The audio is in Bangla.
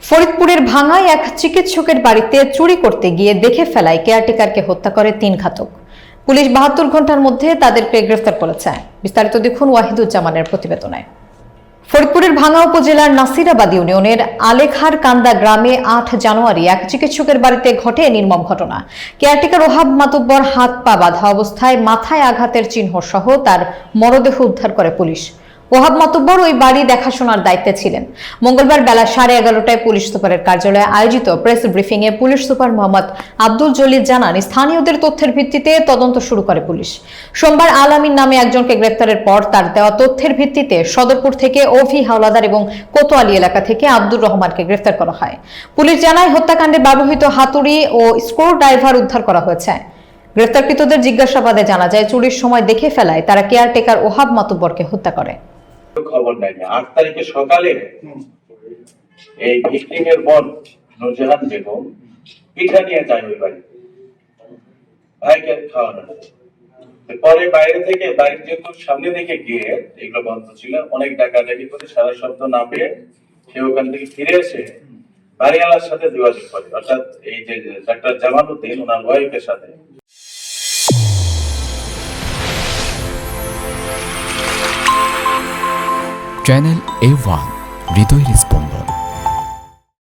ফরিদপুরের ভাঙ্গায় এক চিকিৎসকের বাড়িতে চুরি করতে গিয়ে দেখে ফেলায় কেয়ারটেকারকে হত্যা করে ৩ ঘাতক। পুলিশ ৭২ ঘন্টার মধ্যে তাদেরকে গ্রেফতার করেছে। বিস্তারিত দেখুন ওয়াহিদুজ্জামানের প্রতিবেদনে। ফরিদপুরের ভাঙ্গা উপজেলার নাসিরাবাদ ইউনিয়নের আলেখার কান্দা গ্রামে ৮ জানুয়ারি এক চিকিৎসকের বাড়িতে ঘটে নির্মম ঘটনা। কেয়ারটেকার ওহাব মাতুব্বর হাত পা বাঁধা অবস্থায় মাথায় আঘাতের চিহ্ন সহ তার মরদেহ উদ্ধার করে পুলিশ। ওহাব মাতুব্বর ওই বাড়ি দেখাশোনার দায়িত্বে ছিলেন। মঙ্গলবার বেলা 11:30টায় পুলিশ সুপারের কার্যালয়ে আয়োজিত প্রেস ব্রিফিংয়ে পুলিশ সুপার মোহাম্মদ আব্দুল জলিল জানান, স্থানীয়দের তথ্যের ভিত্তিতে তদন্ত শুরু করে পুলিশ। সোমবার আল আমিন নামে একজনকে গ্রেফতারের পর তার দেওয়া তথ্যের ভিত্তিতে সদরপুর থেকে ওভি হাওলাদার এবং কোতোয়ালি এলাকা থেকে আব্দুর রহমানকে গ্রেফতার করা হয়। পুলিশ জানায়, হত্যাকাণ্ডে ব্যবহৃত হাতুড়ি ও স্ক্রু ড্রাইভার উদ্ধার করা হয়েছে। গ্রেফতারকৃতদের জিজ্ঞাসাবাদে জানা যায়, চুরির সময় দেখে ফেলায় তারা কেয়ারটেকার ওহাব মাতুব্বরকে হত্যা করে। খবর নেয়নি। ৮ তারিখে সকালে এই ভিকটিম এর বোন নূরজাহান বেগম পিঠা নিয়ে যায় ওই বাড়ি ভাইকে খাওয়ানো। পরে বাইরে থেকে বাড়ির যেহেতু সামনে দিকে গিয়ে এগুলো বন্ধ ছিল, অনেক ডাকাডাকি করে সারা শব্দ না পেয়ে সে ওখান থেকে ফিরে এসে বাড়িওয়ালার সাথে যোগাযোগ করে, অর্থাৎ এই যে ডাক্তার জামালউদ্দিন ওনার ওয়াইফের সাথে। চ্যানেল A1 হৃদয়ের স্পন্দন।